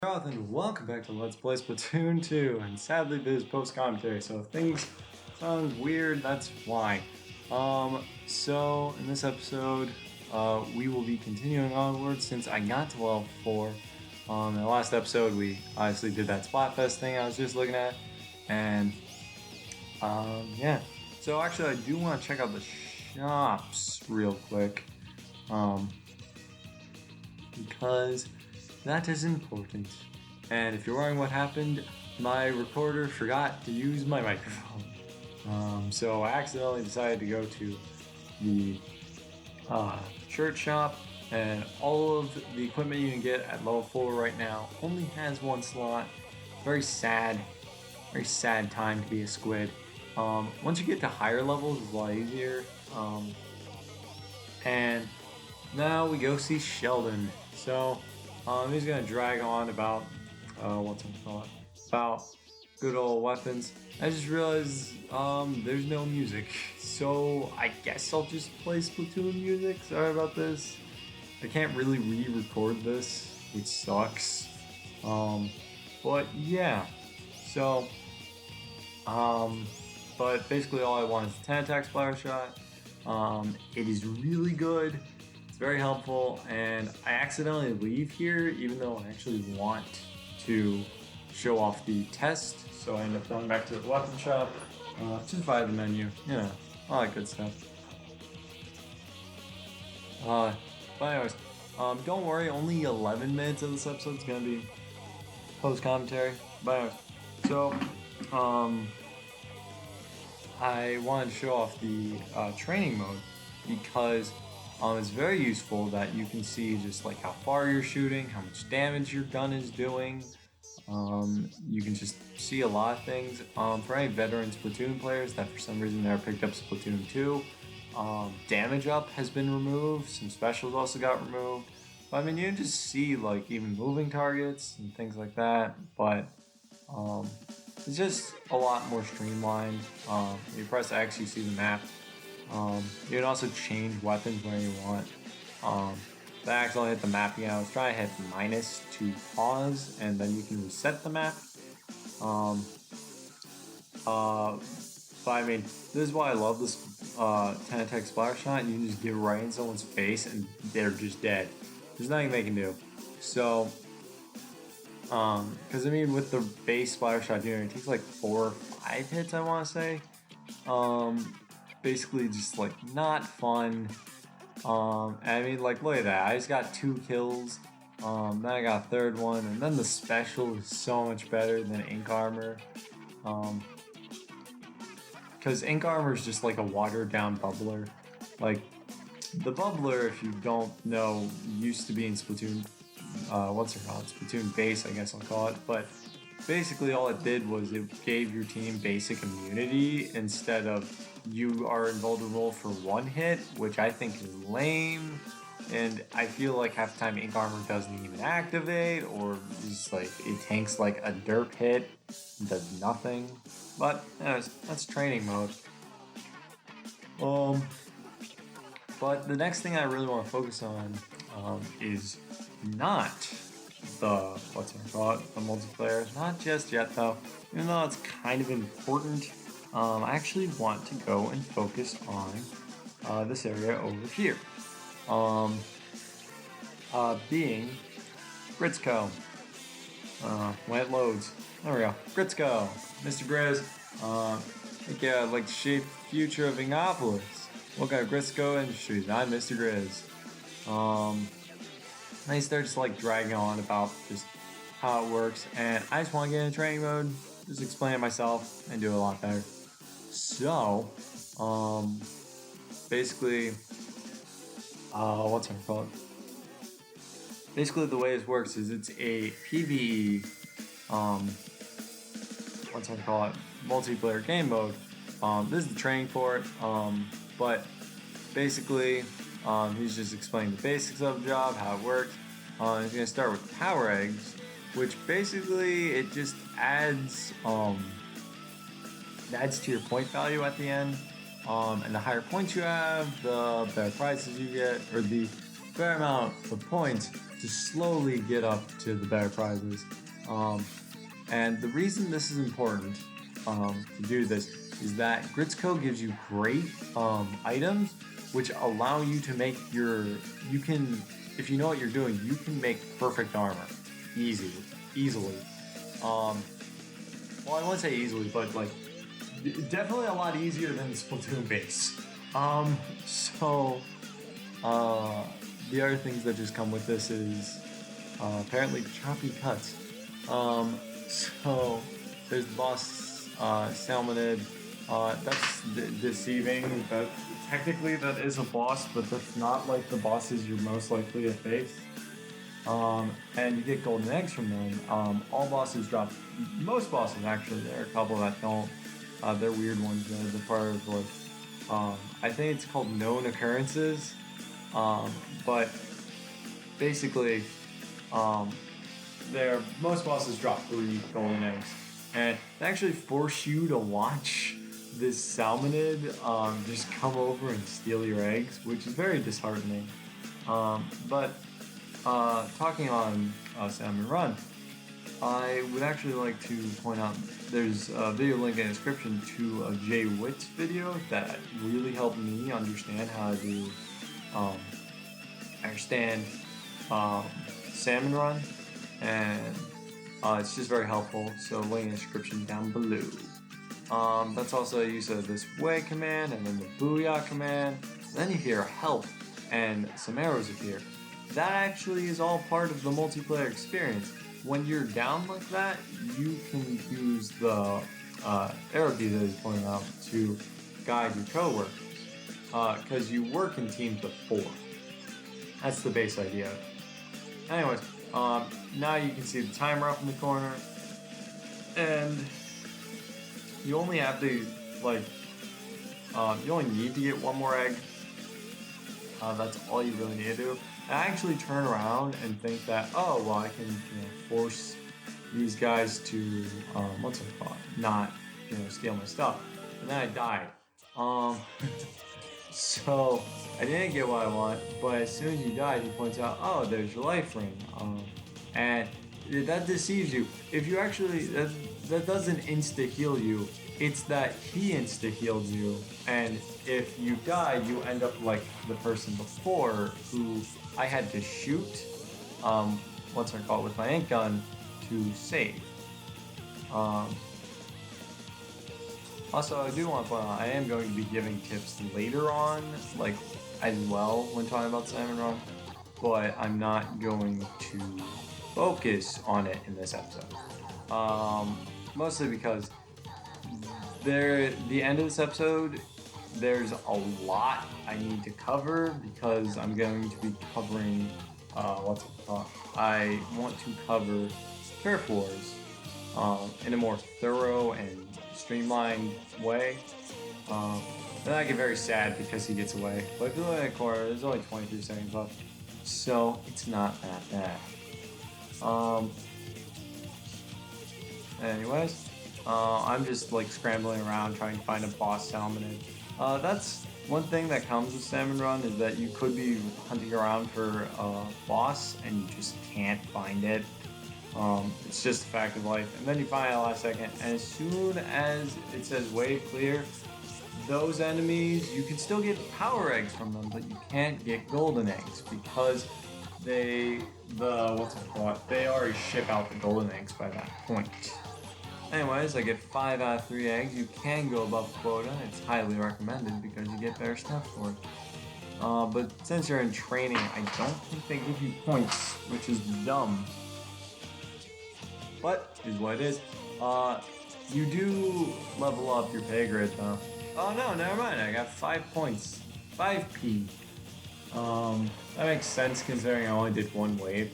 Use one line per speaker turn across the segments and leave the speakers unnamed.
And welcome back to Let's Play Splatoon 2, and sadly this is post-commentary, so if things sound weird, that's why. So in this episode, we will be continuing onward since I got to level 4. In the last episode, we obviously did that Splatfest thing I was just looking at, and, yeah. So actually, I do want to check out the shops real quick, because that is important. And if you're wondering what happened, my recorder forgot to use my microphone. So I accidentally decided to go to the shirt shop, and all of the equipment you can get at level 4 right now only has one slot. Very sad time to be a squid. Once you get to higher levels, it's a lot easier. And now we go see Sheldon. So he's gonna drag on about about good old weapons. I just realized there's no music, so I guess I'll just play Splatoon music. Sorry about this. I can't really re-record this, which sucks. But yeah. So but basically all I want is a 10 attack splatter shot. It is really good. It's very helpful, and I accidentally leave here even though I actually want to show off the test, so I end up going back to the weapon shop, just via the menu, all that good stuff. But anyways, don't worry, only 11 minutes of this episode is going to be post-commentary. But anyways, so, I wanted to show off the training mode because it's very useful that you can see just like how far you're shooting, how much damage your gun is doing. You can just see a lot of things. For any veteran Splatoon players that for some reason never picked up Splatoon 2, damage up has been removed. Some specials also got removed. But I mean, you can just see like even moving targets and things like that. But it's just a lot more streamlined. You press X, you see the map. You can also change weapons where you want. The axe only hit the map again. I was trying to hit minus to pause, and then you can reset the map. But I mean, this is why I love this 10 attack splatter shot. You can just get right in someone's face, and they're just dead. There's nothing they can do. So, because I mean, with the base splatter shot, it takes like 4 or 5 hits, I want to say. Basically just like not fun. I mean, like, look at that. I just got 2 kills. Then I got a third one, and then the special is so much better than ink armor. Because ink armor is just like a watered down bubbler. Like, the bubbler, if you don't know, used to be in Splatoon. What's it called? Splatoon base, I guess I'll call it. But basically, all it did was it gave your team basic immunity instead of you are invulnerable for 1 hit, which I think is lame. And I feel like half the time ink armor doesn't even activate, or just like it tanks like a derp hit and does nothing. But anyways, that's training mode. But the next thing I really want to focus on is not the the multiplayer. Not just yet though, even though it's kind of important. I actually want to go and focus on this area over here. Being Gritzko. When it loads. There we go. Gritzko. Mr. Grizz. I think I'd like to shape the future of Ingopolis. Look at Gritzko Industries. I'm Mr. Grizz. And he starts like dragging on about just how it works, and I just want to get in training mode, just explain it myself, and do it a lot better. So, basically, basically the way this works is it's a PvE, multiplayer game mode. This is the training for it, but basically, he's just explaining the basics of the job, how it works. He's gonna start with power eggs, which basically it just adds to your point value at the end. And the higher points you have, the better prizes you get, or the fair amount of points to slowly get up to the better prizes. And the reason this is important to do this is that Gritsco gives you great items which allow you to make if you know what you're doing, you can make perfect armor easily. Well, I won't say easily, but like definitely a lot easier than the Splatoon base. The other things that just come with this is apparently choppy cuts. So there's the boss Salmonid. That's deceiving. That technically that is a boss, but that's not like the bosses you're most likely to face. And you get golden eggs from them. All bosses drop. Most bosses actually. There are a couple that don't. They're weird ones. They're part of like I think it's called known occurrences. But basically, most bosses drop 3 golden eggs, and they actually force you to watch this Salmonid just come over and steal your eggs, which is very disheartening. But talking on Salmon Run, I would actually like to point out there's a video link in the description to a Jay Witt's video that really helped me understand how to understand Salmon Run, and it's just very helpful. So link in the description down below. That's also a use of this way command and then the booyah command. Then you hear help and some arrows appear. That actually is all part of the multiplayer experience. When you're down like that, you can use the arrow key that is pointing out to guide your coworkers, because you work in teams of 4. That's the base idea. Anyways, now you can see the timer up in the corner, and you only have to you only need to get 1 more egg. That's all you really need to do. I actually turn around and think that, oh well, I can force these guys to not steal my stuff, and then I died. So I didn't get what I want, but as soon as you died, he points out, oh, there's your life ring, and that deceives you. If you actually that doesn't insta heal you, it's that he insta healed you, and if you die, you end up like the person before who I had to shoot with my ink gun to save. Also, I do want to point out, I am going to be giving tips later on, like as well, when talking about Salmon Run, but I'm not going to focus on it in this episode. Mostly because the end of this episode, there's a lot I need to cover because I'm going to be covering I want to cover Turf Wars in a more thorough and streamlined way. And I get very sad because he gets away. But if you look at the corner, there's only 23 seconds left, so it's not that bad. Anyways, I'm just like scrambling around trying to find a boss Salmonid. That's one thing that comes with Salmon Run, is that you could be hunting around for a boss and you just can't find it. It's just a fact of life. And then you find it at the last second, and as soon as it says wave clear, those enemies, you can still get power eggs from them, but you can't get golden eggs because they already ship out the golden eggs by that point. Anyways, I get 5 out of 3 eggs. You can go above quota. It's highly recommended because you get better stuff for it. But since you're in training, I don't think they give you points, which is dumb. But is what it is. You do level up your pay grid though. Oh no, never mind. I got 5 points. 5p. That makes sense considering I only did 1 wave.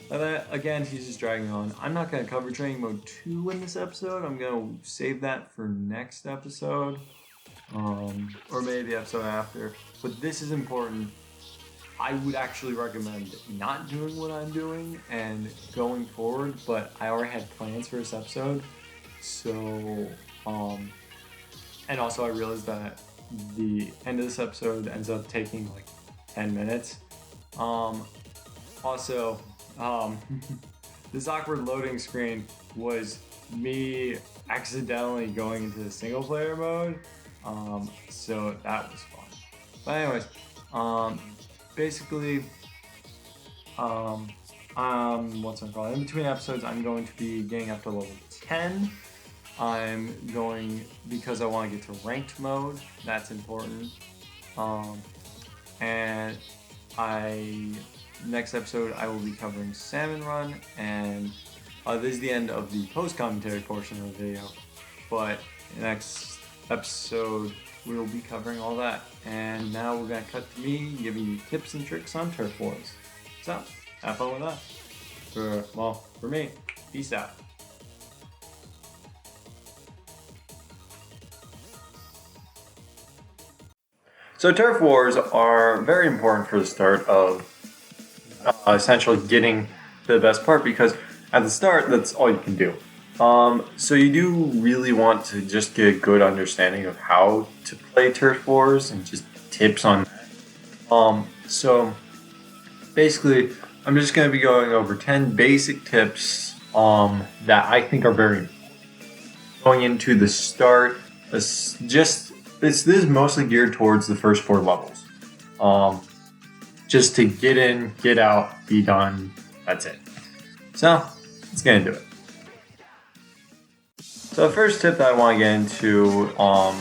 But again, he's just dragging on. I'm not going to cover Training Mode 2 in this episode. I'm going to save that for next episode. Or maybe the episode after. But this is important. I would actually recommend not doing what I'm doing and going forward, but I already had plans for this episode. So, and also I realized that the end of this episode ends up taking like 10 minutes. Also, um, this awkward loading screen was me accidentally going into the single player mode. So that was fun. But anyways, um, basically, what's it called? In between episodes, I'm going to be getting up to level 10. I'm going because I want to get to ranked mode. That's important. And next episode I will be covering Salmon Run, and this is the end of the post commentary portion of the video. But next episode we will be covering all that. And now we're gonna cut to me giving you tips and tricks on turf wars. So have fun with that. For me, peace out. So turf wars are very important for the start of essentially getting to the best part, because at the start, that's all you can do. So you do really want to just get a good understanding of how to play turf wars and just tips on that. So basically, I'm just going to be going over 10 basic tips that I think are very important. Going into the start, this is mostly geared towards the first 4 levels. Just to get in, get out, be done, that's it. So, let's get into it. So the first tip that I want to get into,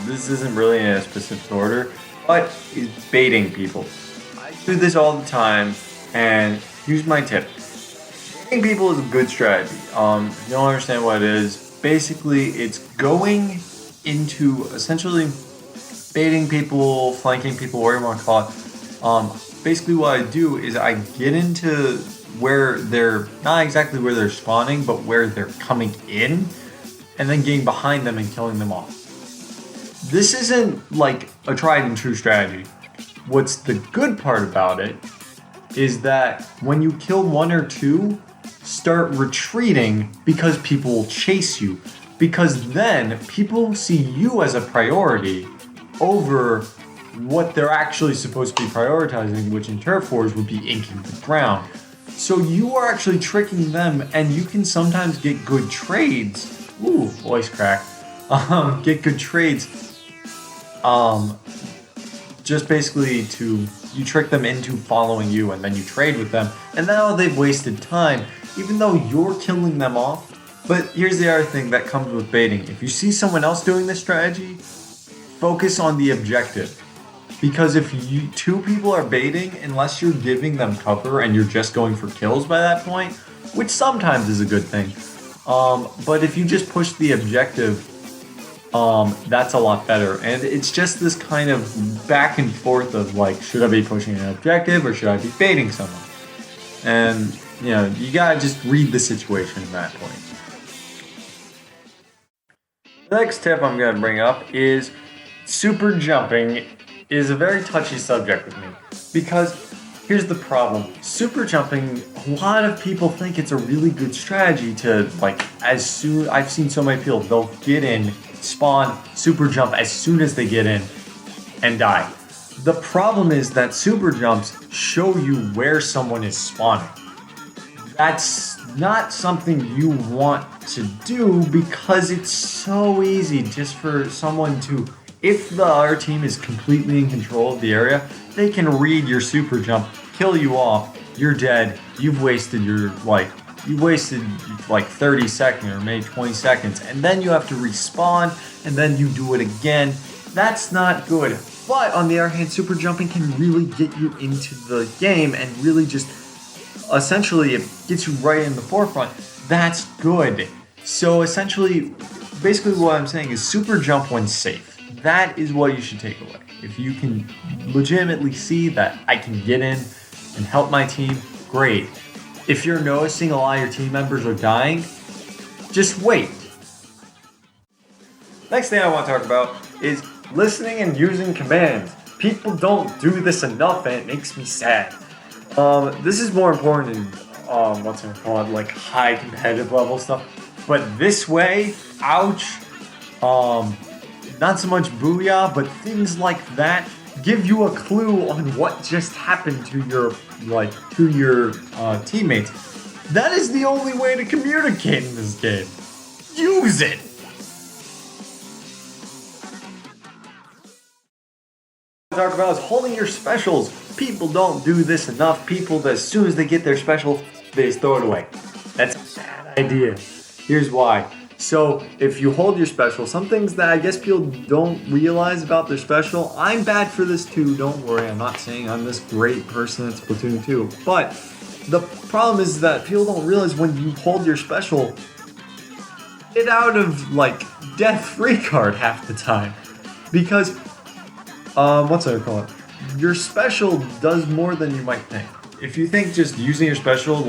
this isn't really in a specific order, but is baiting people. I do this all the time, and here's my tip. Baiting people is a good strategy. If you don't understand what it is, basically it's going into essentially baiting people, flanking people, whatever you want to call it. Basically what I do is I get into where they're, not exactly where they're spawning, but where they're coming in, and then getting behind them and killing them off. This isn't like a tried and true strategy. What's the good part about it is that when you kill 1 or 2, start retreating because people will chase you. Because then people see you as a priority over what they're actually supposed to be prioritizing, which in turf wars would be inking the ground. So you are actually tricking them, and you can sometimes get good trades. Ooh, voice crack. Get good trades. Just basically you trick them into following you, and then you trade with them, and now they've wasted time, even though you're killing them off. But here's the other thing that comes with baiting. If you see someone else doing this strategy, focus on the objective. Because if 2 people are baiting, unless you're giving them cover and you're just going for kills by that point, which sometimes is a good thing. But if you just push the objective, that's a lot better. And it's just this kind of back and forth of like, should I be pushing an objective or should I be baiting someone? And, you gotta just read the situation at that point. The next tip I'm gonna bring up is super jumping is a very touchy subject with me, because here's the problem. Super jumping, a lot of people think it's a really good strategy to, I've seen so many people, they'll get in, spawn, super jump as soon as they get in, and die. The problem is that super jumps show you where someone is spawning. That's not something you want to do, because it's so easy just for someone to, if the other team is completely in control of the area, they can read your super jump, kill you off, you're dead, you've wasted 30 seconds or maybe 20 seconds, and then you have to respawn, and then you do it again. That's not good. But on the other hand, super jumping can really get you into the game and really just, essentially, it gets you right in the forefront. That's good. So essentially, basically what I'm saying is super jump when safe. That is what you should take away. If you can legitimately see that I can get in and help my team, great. If you're noticing a lot of your team members are dying, just wait. Next thing I want to talk about is listening and using commands. People don't do this enough, and it makes me sad. This is more important in high competitive level stuff. But this way, ouch. Not so much booyah, but things like that, give you a clue on what just happened to your teammates. That is the only way to communicate in this game. Use it. Talk about is holding your specials. People don't do this enough. People, as soon as they get their special, they just throw it away. That's a bad idea. Here's why. So if you hold your special, some things that I guess people don't realize about their special, I'm bad for this too, don't worry. I'm not saying I'm this great person at Splatoon 2. But the problem is that people don't realize when you hold your special, get out of like death-free card half the time. Because, what's that called? Your special does more than you might think. If you think just using your special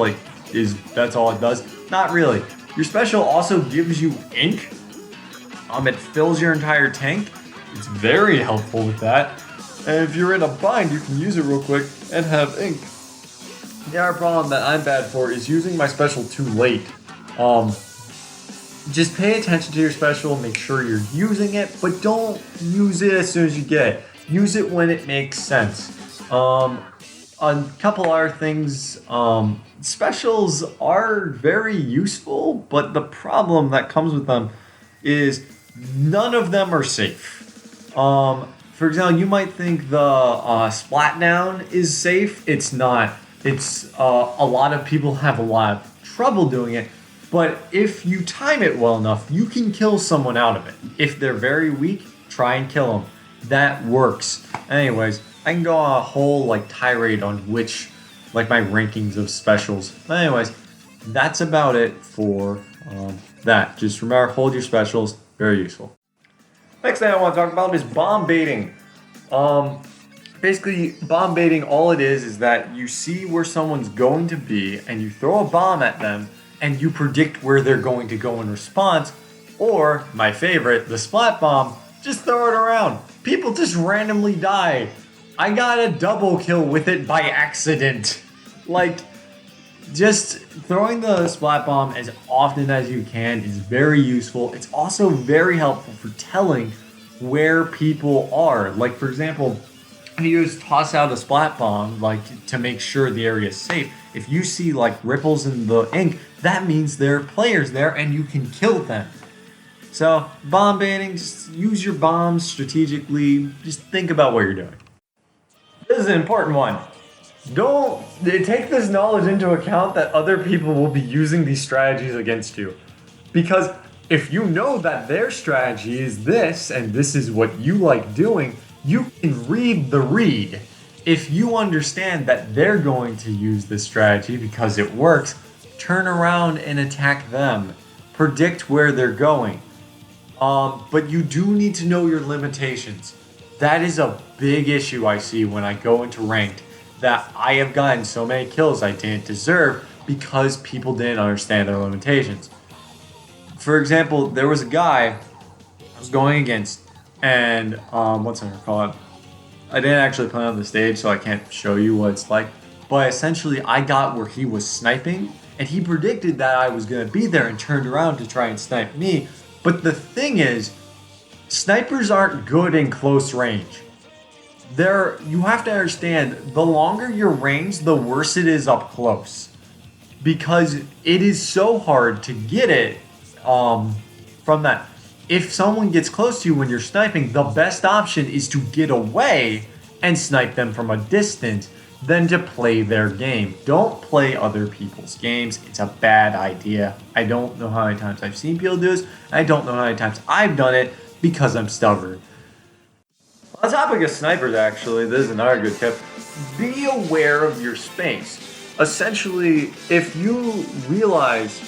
that's all it does, not really. Your special also gives you ink. It fills your entire tank. It's very helpful with that. And if you're in a bind, you can use it real quick and have ink. The other problem that I'm bad for is using my special too late. Just pay attention to your special, make sure you're using it, but don't use it as soon as you get it. Use it when it makes sense. A couple other things, specials are very useful, but the problem that comes with them is none of them are safe. For example, you might think the splat down is safe. It's not. It's a lot of people have a lot of trouble doing it, but if you time it well enough, you can kill someone out of it. If they're very weak, try and kill them. That works. Anyways, I can go on a whole tirade on which my rankings of specials. But anyways, that's about it for that. Just remember, hold your specials. Very useful. Next thing I want to talk about is bomb baiting. Basically, bomb baiting, all it is that you see where someone's going to be and you throw a bomb at them and you predict where they're going to go in response. Or, my favorite, the splat bomb, just throw it around. People just randomly die. I got a double kill with it by accident. Just throwing the splat bomb as often as you can is very useful. It's also very helpful for telling where people are. For example, if you just toss out a splat bomb, to make sure the area is safe, if you see ripples in the ink, that means there are players there and you can kill them. So, bomb baiting, just use your bombs strategically. Just think about what you're doing. This is an important one. Don't take this knowledge into account that other people will be using these strategies against you. Because if you know that their strategy is this, and this is what you like doing, you can read the read. If you understand that they're going to use this strategy because it works, turn around and attack them. Predict where they're going. But you do need to know your limitations. That is a big issue I see when I go into ranked, that I have gotten so many kills I didn't deserve because people didn't understand their limitations. For example, there was a guy I was going against, and what's it called? I didn't actually play on the stage, so I can't show you what it's like. But essentially, I got where he was sniping, and he predicted that I was going to be there and turned around to try and snipe me. But the thing is, snipers aren't good in close range. You have to understand, the longer your range, the worse it is up close. Because it is so hard to get it from that. If someone gets close to you when you're sniping, the best option is to get away and snipe them from a distance than to play their game. Don't play other people's games. It's a bad idea. I don't know how many times I've seen people do this. I don't know how many times I've done it because I'm stubborn. On the topic of snipers, actually, this is another good tip. Be aware of your space. Essentially, if you realize,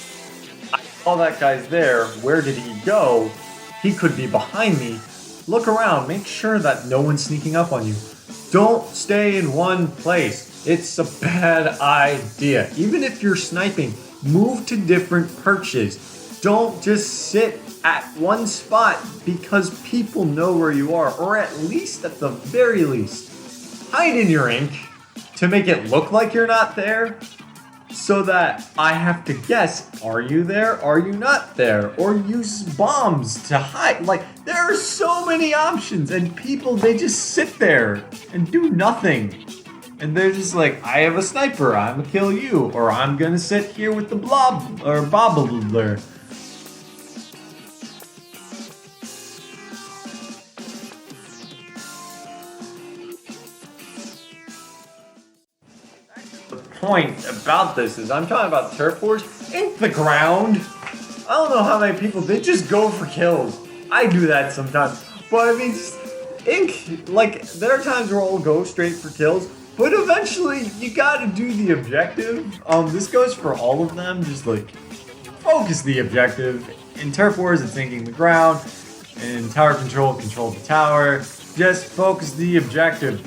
I saw that guy's there, where did he go? He could be behind me. Look around, make sure that no one's sneaking up on you. Don't stay in one place. It's a bad idea. Even if you're sniping, move to different perches. Don't just sit at one spot because people know where you are, or at least, at the very least, hide in your ink to make it look like you're not there. so that I have to guess, are you there, are you not there, or use bombs to hide. Like, there are so many options, and people, they just sit there and do nothing. And they're just like, I have a sniper, I'm gonna kill you, or I'm gonna sit here with the blob, or bobbler. The point about this is I'm talking about turf wars. Ink the ground. I don't know how many people, they just go for kills. I do that sometimes. But I mean, just ink, like, there are times where I'll go straight for kills, but eventually you gotta do the objective. This goes for all of them, just like, focus the objective. In turf wars, it's inking the ground. In tower control, control the tower. Just focus the objective.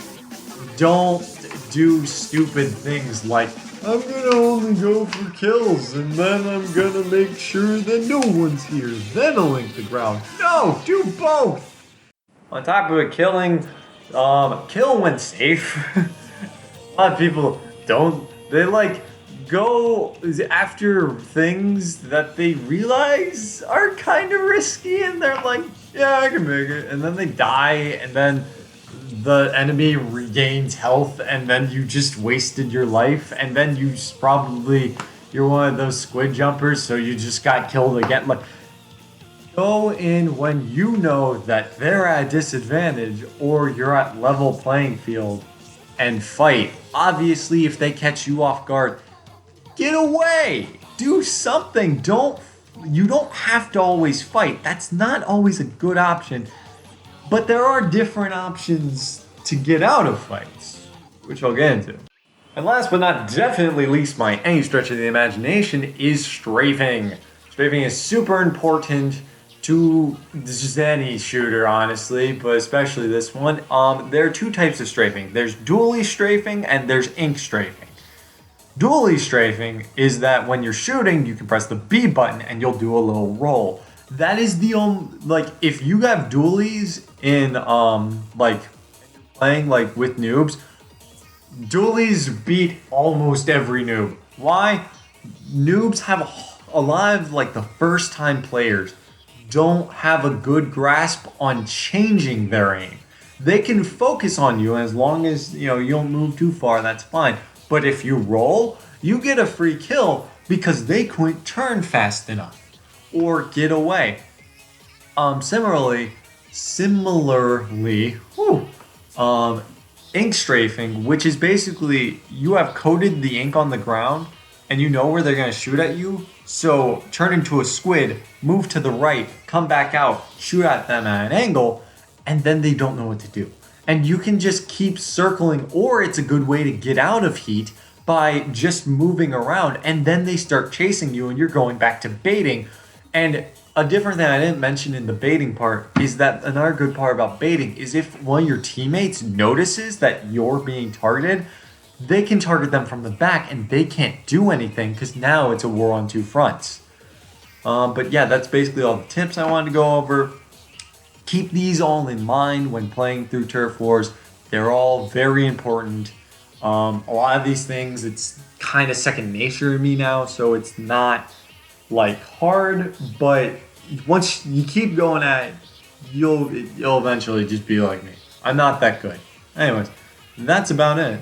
Don't do stupid things like, I'm gonna only go for kills and then I'm gonna make sure that no one's here. Then I'll link the ground. No, do both! On top of it, killing, kill when safe. A lot of people don't, they like go after things that they realize are kind of risky and they're like, yeah, I can make it. And then they die and then the enemy regains health and then you just wasted your life and then you're one of those squid jumpers, so you just got killed again. Like, go in when you know that they're at a disadvantage or you're at level playing field and fight. Obviously, if they catch you off guard, get away, do something. You don't have to always fight. That's not always a good option. But there are different options to get out of fights, which I'll get into. And last but not definitely least by any stretch of the imagination is strafing. Strafing is super important to just any shooter, honestly, but especially this one. There are two types of strafing. There's dually strafing and there's ink strafing. Dually strafing is that when you're shooting, you can press the B button and you'll do a little roll. That is the only, like, if you have dualies in, like, playing, like, with noobs, dualies beat almost every noob. Why? Noobs have a lot of, like, the first time players don't have a good grasp on changing their aim. They can focus on you as long as, you don't move too far, that's fine. But if you roll, you get a free kill because they couldn't turn fast enough or get away. Similarly, ink strafing, which is basically you have coated the ink on the ground and you know where they're going to shoot at you. So turn into a squid, move to the right, come back out, shoot at them at an angle, and then they don't know what to do. And you can just keep circling, or it's a good way to get out of heat by just moving around, and then they start chasing you and you're going back to baiting. And a different thing I didn't mention in the baiting part is that another good part about baiting is if one of your teammates notices that you're being targeted, they can target them from the back and they can't do anything because now it's a war on two fronts. But yeah, that's basically all the tips I wanted to go over. Keep these all in mind when playing through turf wars. They're all very important. A lot of these things, it's kind of second nature to me now, so it's not like hard, but once you keep going at it, you'll eventually just be like me. I'm not that good. Anyways, that's about it.